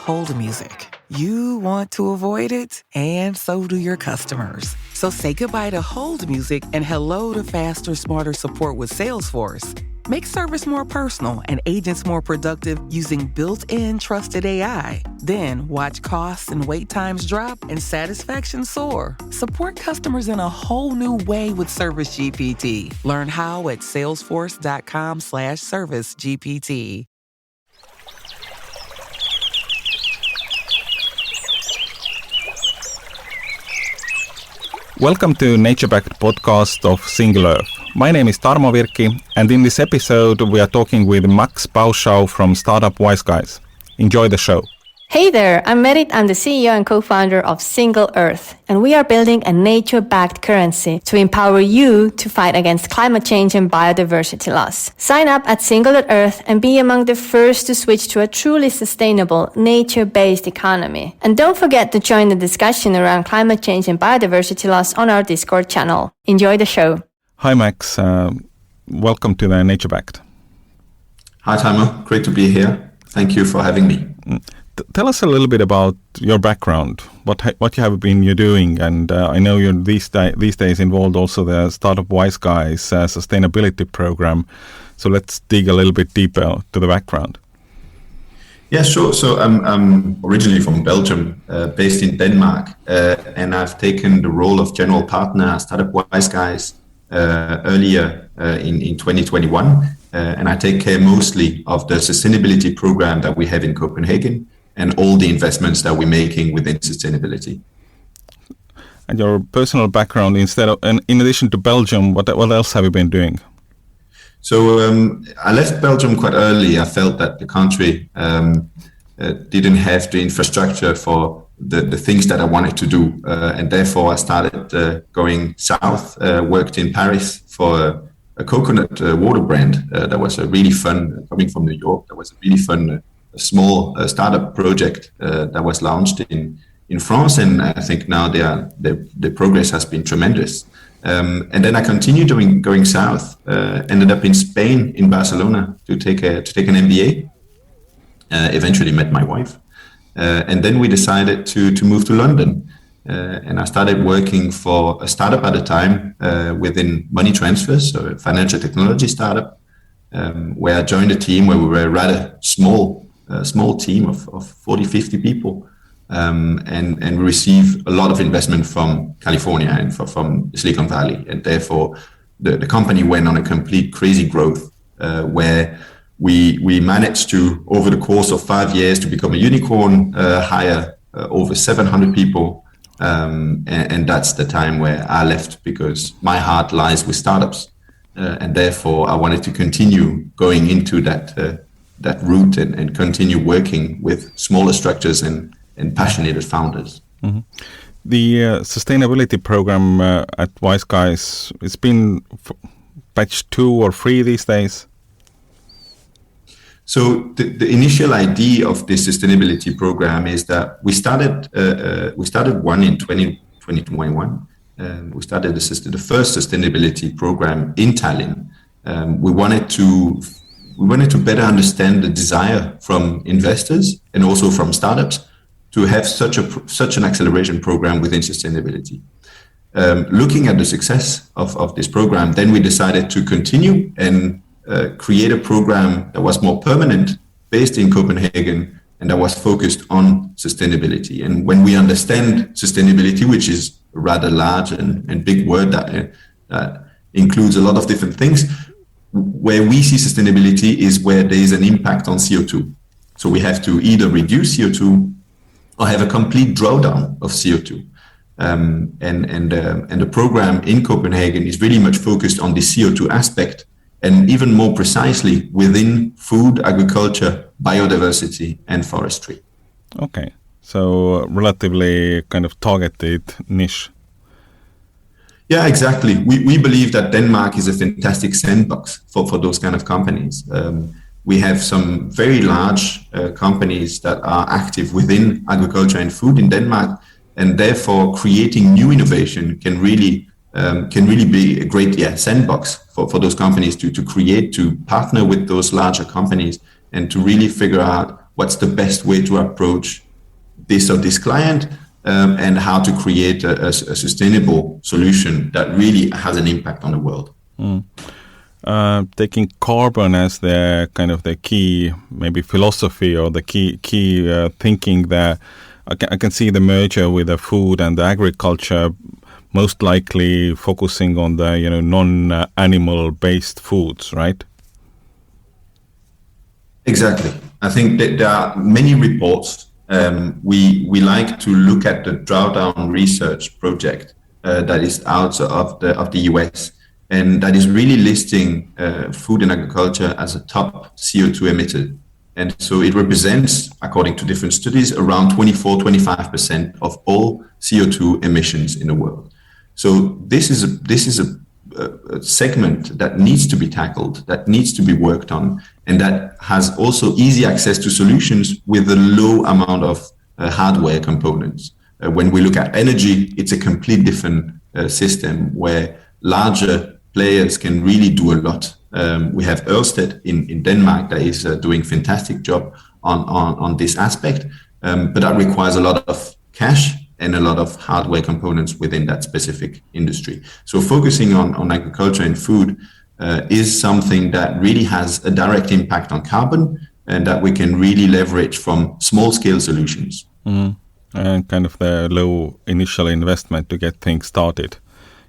hold music. You want to avoid it, and so do your customers. So say goodbye to hold music and hello to faster, smarter support with Salesforce. Make service more personal and agents more productive using built-in trusted AI. Then watch costs and wait times drop and satisfaction soar. Support customers in a whole new way with Service GPT. Learn how at salesforce.com/servicegpt. Welcome to Nature-backed podcast of Single Earth. My name is Tarmo Virki, and in this episode we are talking with Max Bauchau from startup Wise Guys. Enjoy the show. Hey there, I'm Merit. I'm the CEO and co-founder of Single Earth, and we are building a nature-backed currency to empower you to fight against climate change and biodiversity loss. Sign up at Single.Earth and be among the first to switch to a truly sustainable, nature-based economy. And don't forget to join the discussion around climate change and biodiversity loss on our Discord channel. Enjoy the show. Hi Max, welcome to the Nature-backed. Hi Tarmo, great to be here. Thank you for having me. Tell us a little bit about your background, what you have been doing, and I know you're these days involved also the startup Wise Guys sustainability program. So let's dig a little bit deeper to the background. Yeah, sure. So I'm originally from Belgium, based in Denmark, and I've taken the role of general partner at startup Wise Guys earlier in 2021, and I take care mostly of the sustainability program that we have in Copenhagen and all the investments that we're making within sustainability. And your personal background, in addition to Belgium, what else have you been doing? So I left Belgium quite early. I felt that the country didn't have the infrastructure for the things that I wanted to do. And therefore I started going south, worked in Paris for a coconut water brand. That was a really fun, coming from New York, that was a really fun small startup project that was launched in France, and I think now the progress has been tremendous. And then I continued going south. Ended up in Spain, in Barcelona, to take an MBA. Eventually met my wife, and then we decided to move to London. And I started working for a startup at the time within money transfers, so a financial technology startup, where I joined a team where we were a rather small team of 40, 50 people, and we received a lot of investment from California and from Silicon Valley. And therefore, the company went on a complete crazy growth where we managed to, over the course of 5 years, to become a unicorn, hire over 700 people. And that's the time where I left, because my heart lies with startups. And therefore, I wanted to continue going into that route and continue working with smaller structures and passionate founders. Mm-hmm. The sustainability program at Wise Guys, it's been batch 2 or 3 these days. So the initial idea of this sustainability program is that we started one in 2021. We started the first sustainability program in Tallinn. We wanted to better understand the desire from investors and also from startups to have such an acceleration program within sustainability. Looking at the success of this program, then we decided to continue and create a program that was more permanent, based in Copenhagen, and that was focused on sustainability. And when we understand sustainability, which is a rather large and big word that includes a lot of different things, where we see sustainability is where there is an impact on CO2. So we have to either reduce CO2 or have a complete drawdown of CO2. And the program in Copenhagen is really much focused on the CO2 aspect, and even more precisely within food, agriculture, biodiversity, and forestry. Okay, so relatively kind of targeted niche. Yeah, exactly. We believe that Denmark is a fantastic sandbox for those kind of companies. We have some very large companies that are active within agriculture and food in Denmark, and therefore creating new innovation can really be a great sandbox for those companies to create, to partner with those larger companies and to really figure out what's the best way to approach this or this client, and how to create a sustainable solution that really has an impact on the world. Taking carbon as the kind of the key, maybe philosophy or the key thinking there, I can see the merger with the food and the agriculture, most likely focusing on the non-animal based foods, right? Exactly. I think that there are many reports. We like to look at the Drawdown Research project that is out of the US, and that is really listing food and agriculture as a top CO2 emitter. And so it represents, according to different studies, around 24-25% of all CO2 emissions in the world. So this is a segment that needs to be tackled, that needs to be worked on, and that has also easy access to solutions with a low amount of hardware components. When we look at energy, it's a complete different system where larger players can really do a lot. We have Ørsted in Denmark that is doing a fantastic job on this aspect, but that requires a lot of cash and a lot of hardware components within that specific industry. So focusing on agriculture and food is something that really has a direct impact on carbon, and that we can really leverage from small-scale solutions. And kind of the low initial investment to get things started.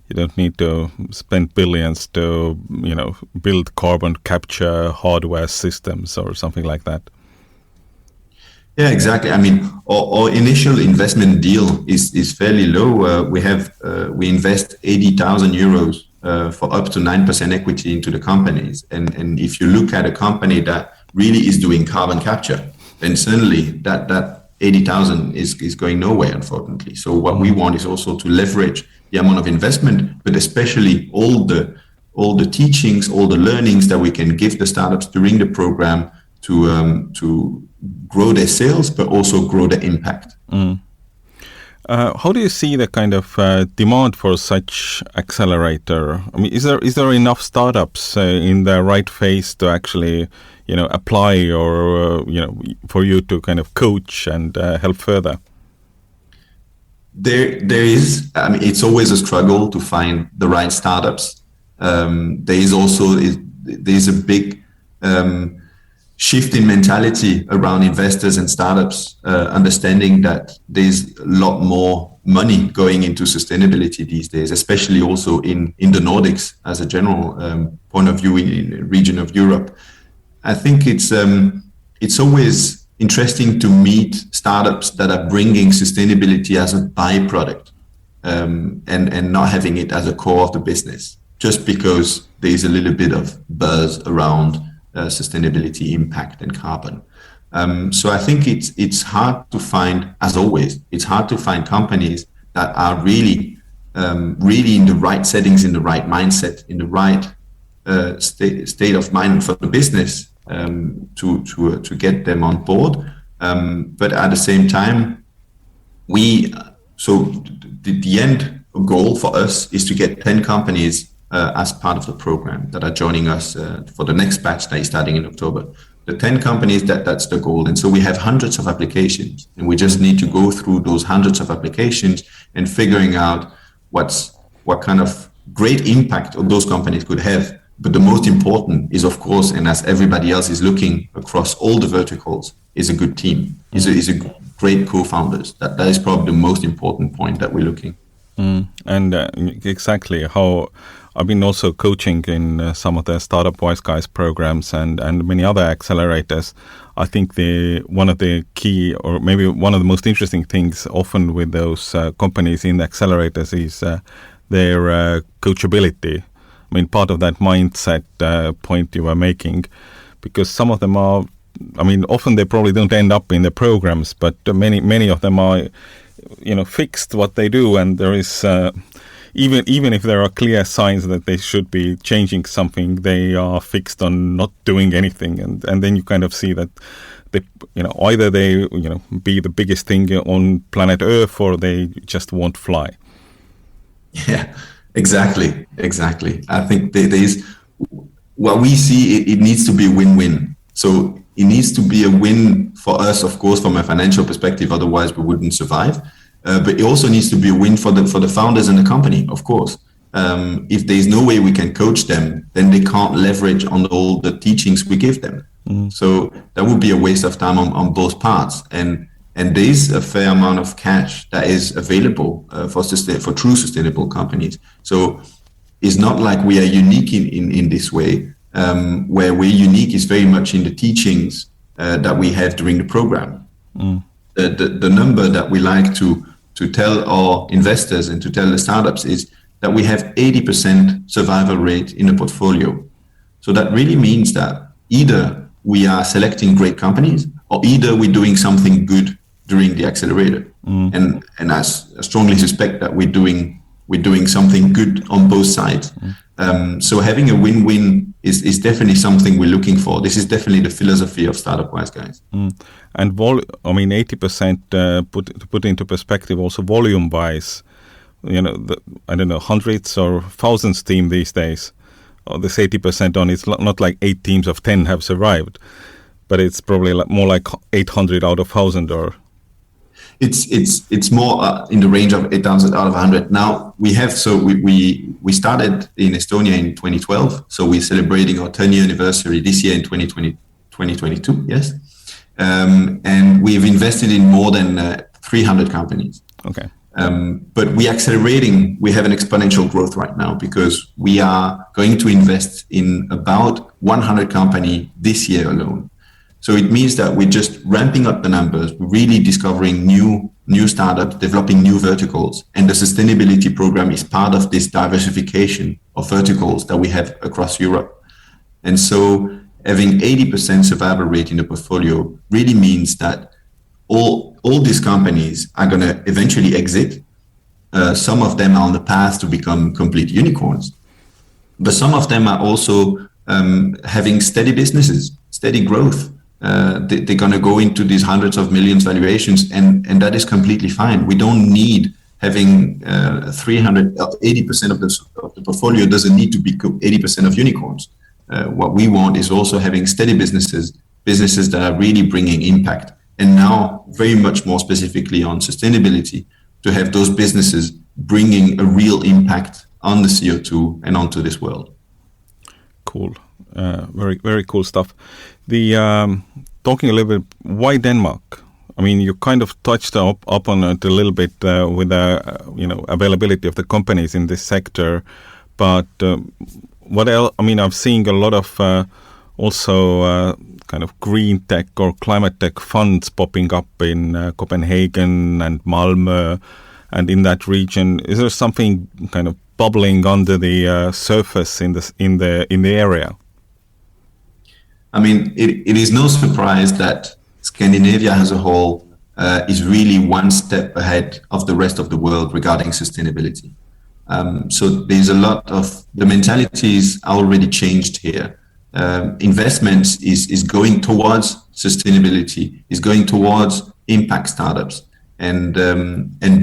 You don't need to spend billions to, build carbon capture hardware systems or something like that. Yeah, exactly. I mean, our initial investment deal is fairly low. We invest 80,000 euros for up to 9% equity into the companies. And if you look at a company that really is doing carbon capture, then certainly that 80,000 is going nowhere, unfortunately. So what we want is also to leverage the amount of investment, but especially all the teachings, all the learnings that we can give the startups during the program to grow their sales, but also grow the impact. How do you see the kind of demand for such accelerator? I mean, is there enough startups in the right phase to actually, apply, or for you to kind of coach and help further? There is. I mean, it's always a struggle to find the right startups. There's a big shift in mentality around investors and startups, understanding that there's a lot more money going into sustainability these days, especially also in the Nordics as a general point of view in the region of Europe. I think it's always interesting to meet startups that are bringing sustainability as a byproduct and not having it as a core of the business, just because there's a little bit of buzz around sustainability impact and carbon. So I think it's hard to find, as always, it's hard to find companies that are really in the right settings, in the right mindset, in the right state of mind for the business to get them on board. But at the same time, the end goal for us is to get 10 companies as part of the program that are joining us for the next batch that is starting in October. The 10 companies, that's the goal. And so we have hundreds of applications, and we just need to go through those hundreds of applications and figuring out what kind of great impact those companies could have. But the most important is, of course, and as everybody else is looking across all the verticals, is a good team, is a great co-founders. That is probably the most important point that we're looking. And exactly how I've been also coaching in some of the Startup Wise Guys programs and many other accelerators. I think one of the key, or maybe one of the most interesting things often with those companies in the accelerators is their coachability. I mean, part of that mindset point you were making, because some of them are, I mean, often they probably don't end up in the programs, but many of them are, fixed what they do, and there is even if there are clear signs that they should be changing something, they are fixed on not doing anything, and then you kind of see that they, either they be the biggest thing on planet Earth, or they just won't fly. Yeah, exactly. I think there is what we see. It needs to be win-win. So it needs to be a win for us, of course, from a financial perspective. Otherwise, we wouldn't survive. But it also needs to be a win for the founders and the company, of course. If there's no way we can coach them, then they can't leverage on all the teachings we give them. So that would be a waste of time on both parts. And there's a fair amount of cash that is available for true sustainable companies. So it's not like we are unique in this way. Where we're unique is very much in the teachings that we have during the program. The number that we like to tell our investors and to tell the startups is that we have 80% survival rate in the portfolio. So that really means that either we are selecting great companies or either we're doing something good during the accelerator. And I strongly suspect that we're doing something good on both sides. So having a win-win is definitely something we're looking for. This is definitely the philosophy of Startup Wise Guys. And 80% put into perspective, also volume-wise, I don't know, hundreds or thousands team these days. This 80% on, it's not like 8 teams of 10 have survived, but it's probably more like 800 out of 1,000 or... It's more in the range of 8,000 out of 100. Now we started in Estonia in 2012, so we're celebrating our 10-year anniversary this year in 2022. Yes, and we've invested in more than 300 companies. Okay, but we're accelerating. We have an exponential growth right now because we are going to invest in about 100 companies this year alone. So it means that we're just ramping up the numbers, really discovering new startups, developing new verticals. And the sustainability program is part of this diversification of verticals that we have across Europe. And so having 80% survival rate in the portfolio really means that all these companies are going to eventually exit. Some of them are on the path to become complete unicorns. But some of them are also having steady businesses, steady growth. They're going to go into these hundreds of millions valuations, and that is completely fine. We don't need having 80% of the portfolio doesn't need to be 80% of unicorns. What we want is also having steady businesses that are really bringing impact. And now very much more specifically on sustainability, to have those businesses bringing a real impact on the CO2 and onto this world. Cool. Very, very cool stuff. Talking a little bit, why Denmark? I mean, you kind of touched up on it a little bit with the availability of the companies in this sector, but what else? I mean, I'm seeing a lot of also kind of green tech or climate tech funds popping up in Copenhagen and Malmö, and in that region. Is there something kind of bubbling under the surface in the area? I mean, it is no surprise that Scandinavia as a whole is really one step ahead of the rest of the world regarding sustainability. So there's a lot of the mentalities are already changed here. Investments is going towards sustainability, is going towards impact startups. And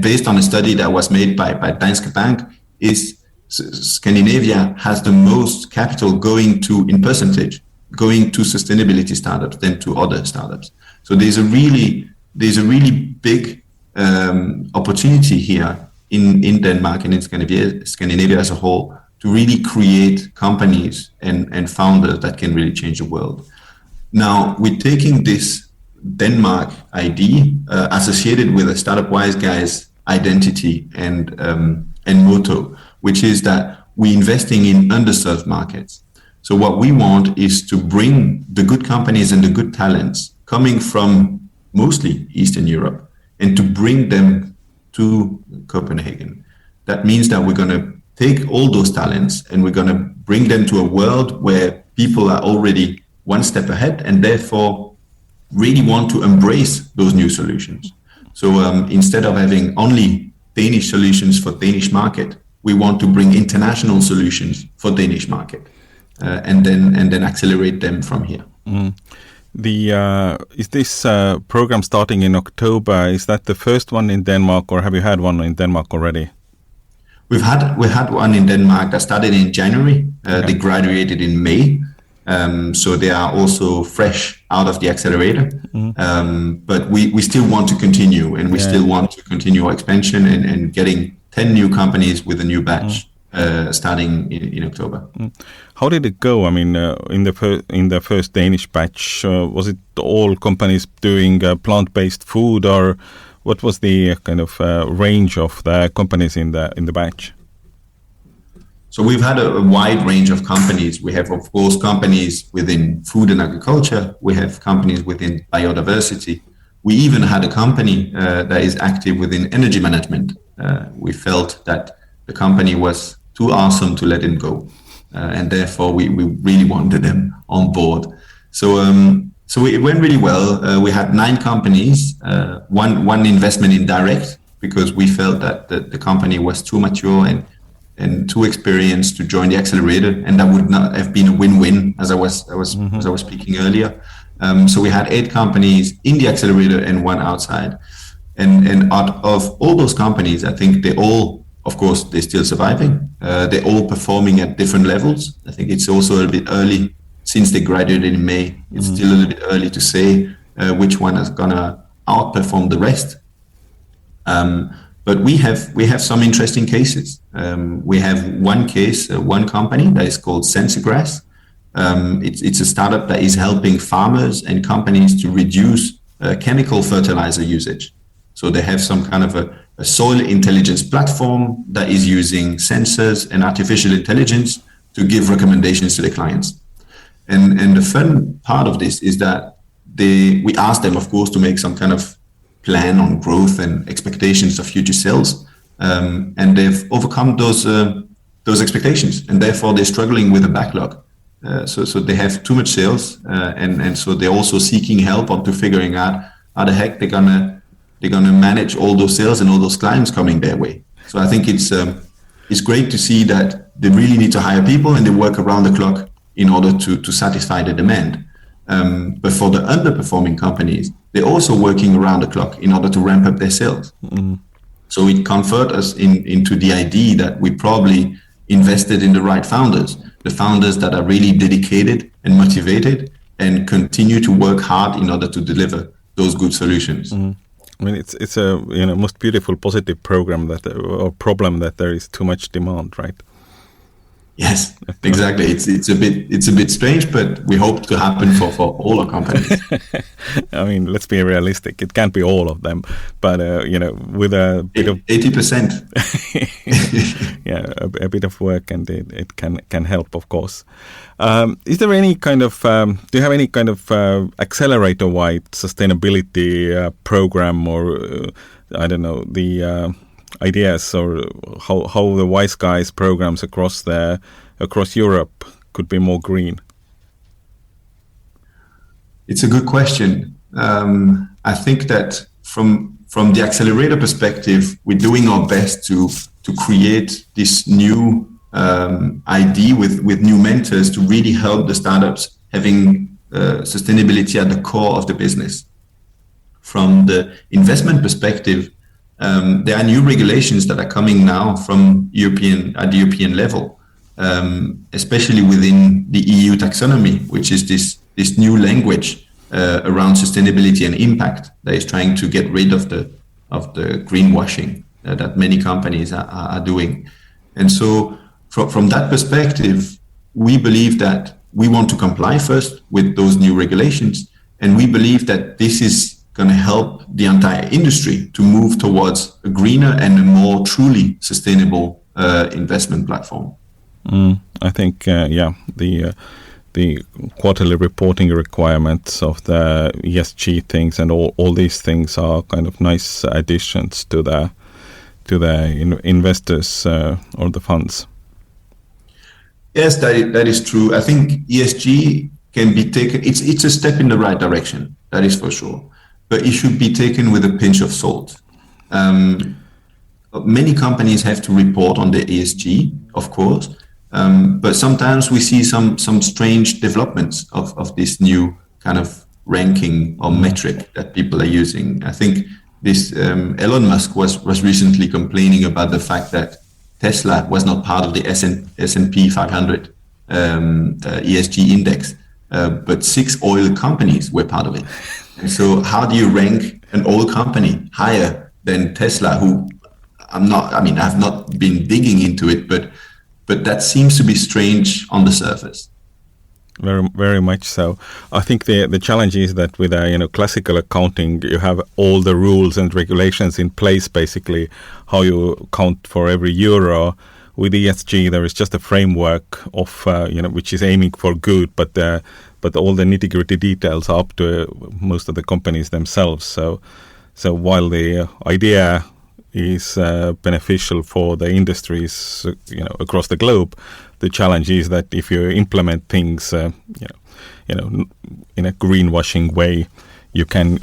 based on a study that was made by Danske Bank, is Scandinavia has the most capital going to sustainability startups than to other startups. So there's a really big opportunity here in Denmark and in Scandinavia as a whole to really create companies and founders that can really change the world. Now we're taking this Denmark ID associated with a Startup Wise Guys identity and motto, which is that we're investing in underserved markets. So what we want is to bring the good companies and the good talents coming from mostly Eastern Europe and to bring them to Copenhagen. That means that we're going to take all those talents and we're going to bring them to a world where people are already one step ahead and therefore really want to embrace those new solutions. So instead of having only Danish solutions for Danish market, we want to bring international solutions for Danish market. And then accelerate them from here. Is this program starting in October? Is that the first one in Denmark, or have you had one in Denmark already? We had one in Denmark that started in January. Okay. They graduated in May, So they are also fresh out of the accelerator. But we still want to continue, and we still want to continue our expansion and getting 10 new companies with a new batch starting in October. How did it go? I mean, in the first Danish batch, was it all companies doing plant-based food, or what was the kind of range of the companies in the batch? So we've had a wide range of companies. We have, of course, companies within food and agriculture. We have companies within biodiversity. We even had a company that is active within energy management. We felt that the company was too awesome to let him go. And therefore, we really wanted them on board. So it went really well. We had 9 companies, one investment in direct, because we felt that the company was too mature and too experienced to join the accelerator, and that would not have been a win-win, as I was speaking earlier. So we had 8 companies in the accelerator and 1 outside. And out of all those companies, I think they all, of course, they're still surviving. They're all performing at different levels. I think it's also a bit early, since they graduated in May. It's still a little bit early to say which one is gonna outperform the rest. But we have some interesting cases. We have one case, one company that is called Sensigrass. It's a startup that is helping farmers and companies to reduce chemical fertilizer usage. So they have some kind of a soil intelligence platform that is using sensors and artificial intelligence to give recommendations to the clients. And the fun part of this is that we asked them, of course, to make some kind of plan on growth and expectations of future sales, and they've overcome those expectations, and therefore they're struggling with a backlog. So they have too much sales, and so they're also seeking help onto figuring out how the heck they're gonna manage all those sales and all those clients coming their way. So I think it's great to see that they really need to hire people, and they work around the clock in order to satisfy the demand. But for the underperforming companies, they're also working around the clock in order to ramp up their sales. So it comforts us into the idea that we probably invested in the right founders, the founders that are really dedicated and motivated and continue to work hard in order to deliver those good solutions. I mean, it's a most beautiful positive program or problem that there is too much demand, right? Yes, exactly. It's a bit strange, but we hope to happen for all our companies. I mean, let's be realistic. It can't be all of them, but with a bit of 80%. Yeah, a bit of work, and it can help, of course. Is there any kind of do you have any kind of accelerator-wide sustainability program, or I don't know, the ideas, or how the Wise Guys programs across Europe could be more green? It's a good question. I think that from the accelerator perspective, we're doing our best to create this new idea with new mentors to really help the startups having sustainability at the core of the business. From the investment perspective, there are new regulations that are coming now from at the European level, especially within the EU taxonomy, which is this new language around sustainability and impact that is trying to get rid of the greenwashing that many companies are doing. And so from that perspective, we believe that we want to comply first with those new regulations, and we believe that this is going to help the entire industry to move towards a greener and a more truly sustainable investment platform. I think, the quarterly reporting requirements of the ESG things and all these things are kind of nice additions to the investors or the funds. Yes, that is true. I think ESG can be taken. It's a step in the right direction. That is for sure. But it should be taken with a pinch of salt. Many companies have to report on their ESG, of course, but sometimes we see some strange developments of this new kind of ranking or metric that people are using. I think this Elon Musk was recently complaining about the fact that Tesla was not part of the S&P 500. ESG index, but 6 oil companies were part of it. And so how do you rank an oil company higher than Tesla, who I've not been digging into it, but that seems to be strange on the surface. Very, very much so. I think the challenge is that with classical accounting, you have all the rules and regulations in place, basically how you count for every euro. With ESG, there is just a framework of which is aiming for good, but all the nitty-gritty details are up to most of the companies themselves. So while the idea is beneficial for the industries across the globe, the challenge is that if you implement things in a greenwashing way, you can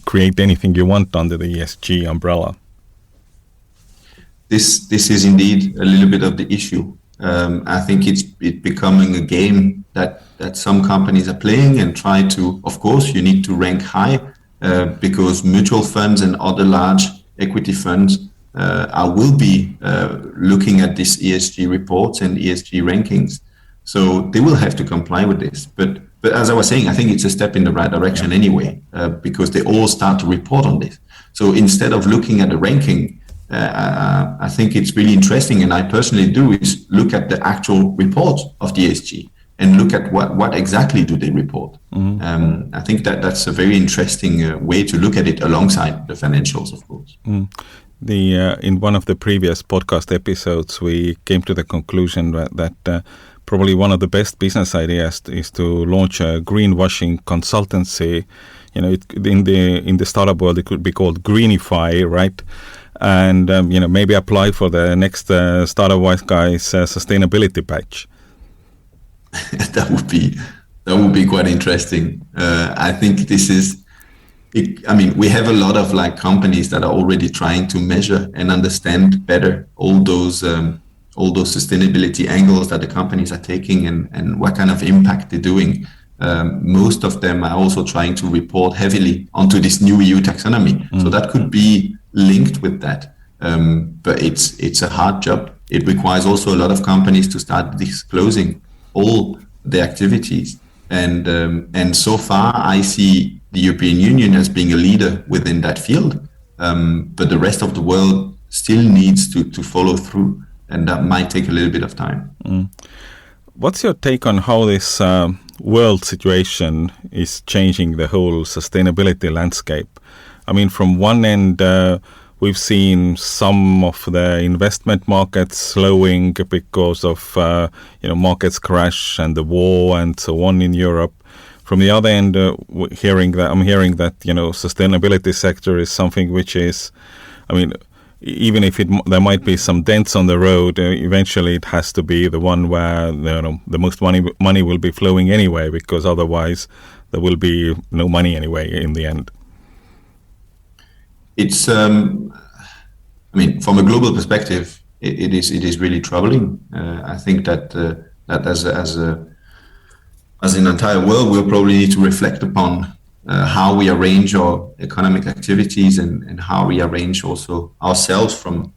create anything you want under the ESG umbrella. This is indeed a little bit of the issue. I think it's becoming a game that some companies are playing and try to. Of course, you need to rank high because mutual funds and other large equity funds will be looking at these ESG reports and ESG rankings. So they will have to comply with this. But as I was saying, I think it's a step in the right direction anyway, because they all start to report on this. So instead of looking at the ranking, I think it's really interesting, and I personally do, is look at the actual report of the ESG and look at what exactly do they report. Mm-hmm. I think that's a very interesting way to look at it alongside the financials, of course. Mm. In one of the previous podcast episodes, we came to the conclusion that probably one of the best business ideas is to launch a greenwashing consultancy. In the startup world, it could be called Greenify, right? And maybe apply for the next Startup Wise Guys sustainability badge. That would be quite interesting. I think this is. We have a lot of companies that are already trying to measure and understand better all those sustainability angles that the companies are taking and what kind of impact they're doing. Most of them are also trying to report heavily onto this new EU taxonomy. Mm-hmm. So that could be linked with that. But it's a hard job. It requires also a lot of companies to start disclosing all the activities. And so far, I see the European Union as being a leader within that field. But the rest of the world still needs to follow through. And that might take a little bit of time. Mm. What's your take on how this world situation is changing the whole sustainability landscape? From one end, we've seen some of the investment markets slowing because of markets crash and the war and so on in Europe. From the other end, I'm hearing that sustainability sector is something which is, even if there might be some dents on the road, eventually it has to be the one where the most money will be flowing anyway, because otherwise there will be no money anyway in the end. It's from a global perspective, it is really troubling. I think that as an entire world, we'll probably need to reflect upon how we arrange our economic activities and how we arrange also ourselves from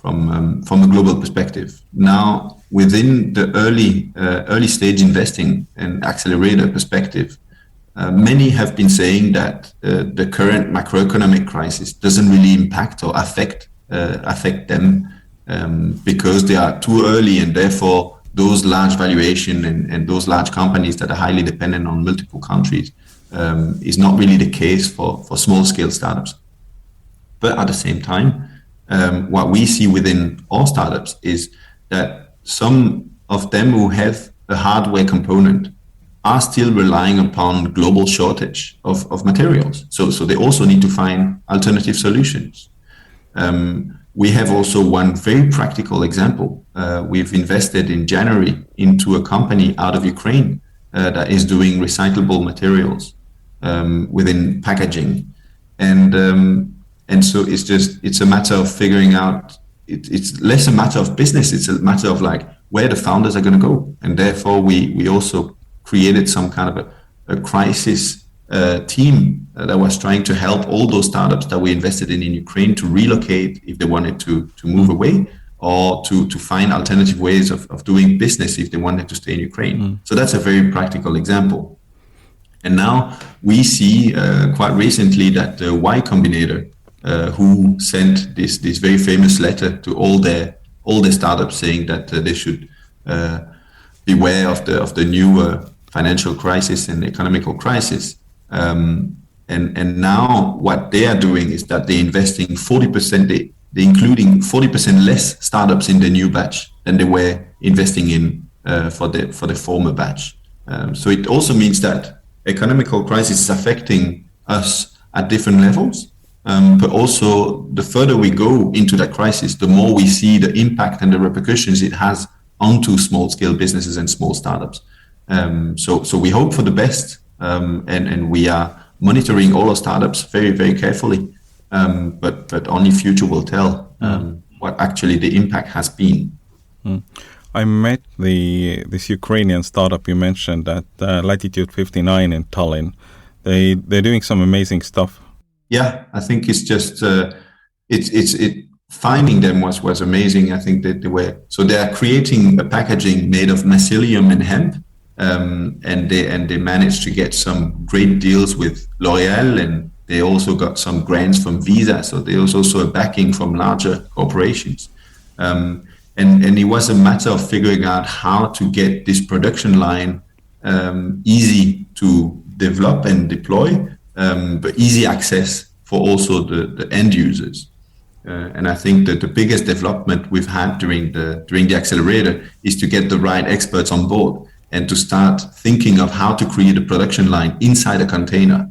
a global perspective. Now, within the early stage investing and accelerator perspective, many have been saying that the current macroeconomic crisis doesn't really impact or affect them because they are too early, and therefore those large valuation and those large companies that are highly dependent on multiple countries is not really the case for small scale startups. But at the same time, what we see within all startups is that some of them who have a hardware component are still relying upon global shortage of materials. So they also need to find alternative solutions. We have also one very practical example. We've invested in January into a company out of Ukraine that is doing recyclable materials within packaging. And so it's a matter of figuring out, it's less a matter of business, it's a matter of where the founders are going to go. And therefore we also created some kind of a crisis team that was trying to help all those startups that we invested in Ukraine to relocate if they wanted to move away, or to find alternative ways of doing business if they wanted to stay in Ukraine. So that's a very practical example. And now we see quite recently that the Y Combinator, who sent this very famous letter to all their startups saying that they should beware of the new financial crisis and economical crisis. And now what they are doing is that they're investing 40%, they're including 40% less startups in the new batch than they were investing in for the former batch. So it also means that economical crisis is affecting us at different levels. But also the further we go into that crisis, the more we see the impact and the repercussions it has onto small scale businesses and small startups. So we hope for the best, and we are monitoring all our startups very, very carefully. But only future will tell what actually the impact has been. I met this Ukrainian startup you mentioned at Latitude 59 in Tallinn. They're doing some amazing stuff. Yeah, I think it's just finding them was amazing. I think that they are creating a packaging made of mycelium and hemp, and they managed to get some great deals with L'Oreal, and they also got some grants from Visa. So there was also a backing from larger corporations, and it was a matter of figuring out how to get this production line easy to develop and deploy. But easy access for also the end users. And I think that the biggest development we've had during the accelerator is to get the right experts on board and to start thinking of how to create a production line inside a container.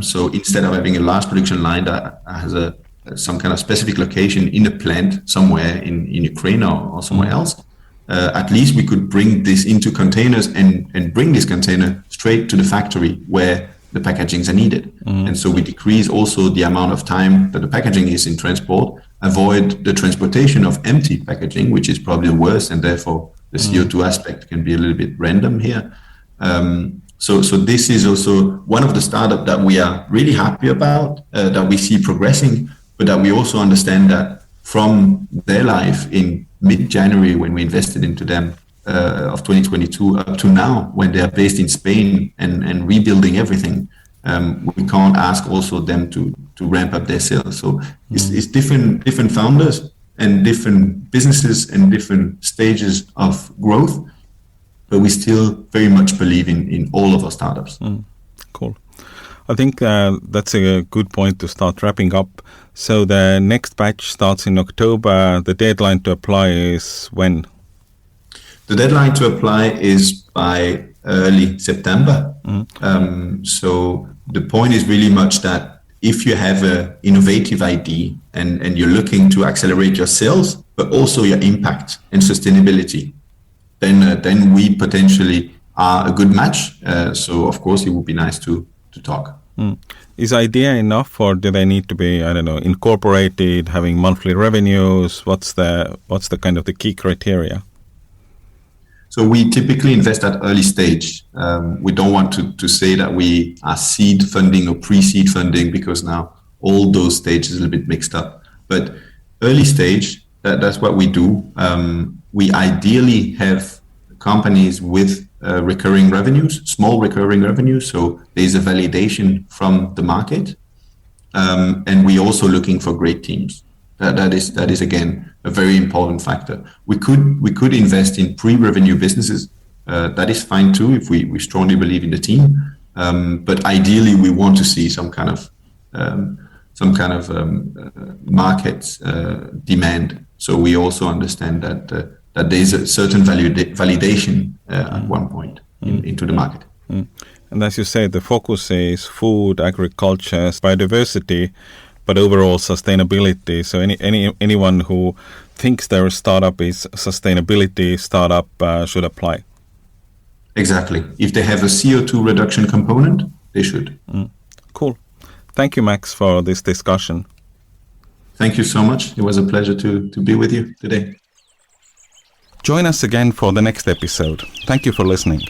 So instead of having a large production line that has some kind of specific location in a plant somewhere in Ukraine or somewhere else, at least we could bring this into containers and bring this container straight to the factory where the packagings are needed. And so we decrease also the amount of time that the packaging is in transport, avoid the transportation of empty packaging, which is probably worse, and therefore the CO2 aspect can be a little bit random here. So this is also one of the startups that we are really happy about, that we see progressing, but that we also understand that from their life in mid-January when we invested into them, of 2022 up to now, when they are based in Spain and rebuilding everything, we can't ask also them to ramp up their sales. So it's different founders and different businesses and different stages of growth, but we still very much believe in all of our startups. Cool. I think that's a good point to start wrapping up. So the next batch starts in October. The deadline to apply is when? The deadline to apply is by early September. So the point is really much that if you have an innovative idea and you're looking to accelerate your sales, but also your impact and sustainability, then we potentially are a good match. So of course it would be nice to talk. Is idea enough, or do they need to be, incorporated, having monthly revenues? What's the kind of the key criteria? So we typically invest at early stage. We don't want to say that we are seed funding or pre-seed funding, because now all those stages are a little bit mixed up. But early stage, that's what we do. We ideally have companies with recurring revenues, small recurring revenues. So there's a validation from the market. And we're also looking for great teams. That is again a very important factor. We could invest in pre-revenue businesses. That is fine too if we strongly believe in the team. But ideally, we want to see some kind of market demand. So we also understand that there is a certain validation at one point into the market. And as you say, the focus is food, agriculture, biodiversity, but overall sustainability. So anyone who thinks their startup is a sustainability startup should apply. Exactly. If they have a CO2 reduction component, they should. Cool. Thank you, Max, for this discussion. Thank you so much. It was a pleasure to be with you today. Join us again for the next episode. Thank you for listening.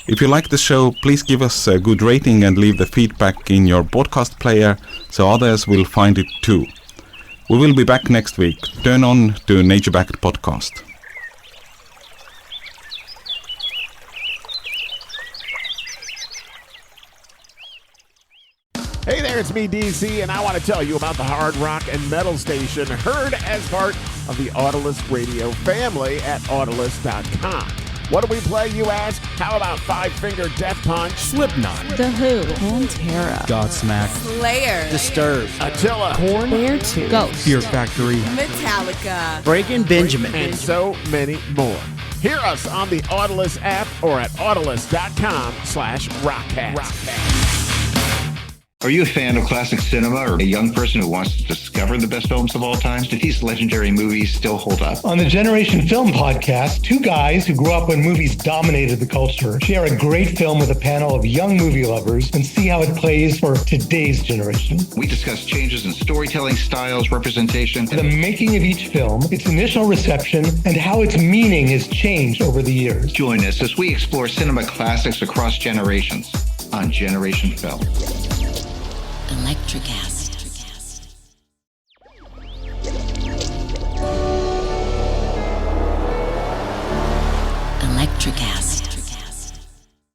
If you like the show, please give us a good rating and leave the feedback in your podcast player so others will find it too. We will be back next week. Turn on to Nature Backed Podcast. Hey there, it's me, DC, and I want to tell you about the Hard Rock and Metal Station, heard as part of the Autolus Radio family at Autolus.com. What do we play, you ask? How about Five Finger Death Punch? Slipknot, The Who, Pantera, Godsmack, Slayer, Disturbed, Attila, Korn, Beartooth, Ghost, Fear Factory, Metallica, Breaking Benjamin, and so many more. Hear us on the Autolus app or at Autolus.com/rockcast. Are you a fan of classic cinema or a young person who wants to discover the best films of all time? Do these legendary movies still hold up? On the Generation Film podcast, two guys who grew up when movies dominated the culture share a great film with a panel of young movie lovers and see how it plays for today's generation. We discuss changes in storytelling styles, representation, The making of each film, its initial reception, and how its meaning has changed over the years. Join us as we explore cinema classics across generations on Generation Film. Electricast. Electricast.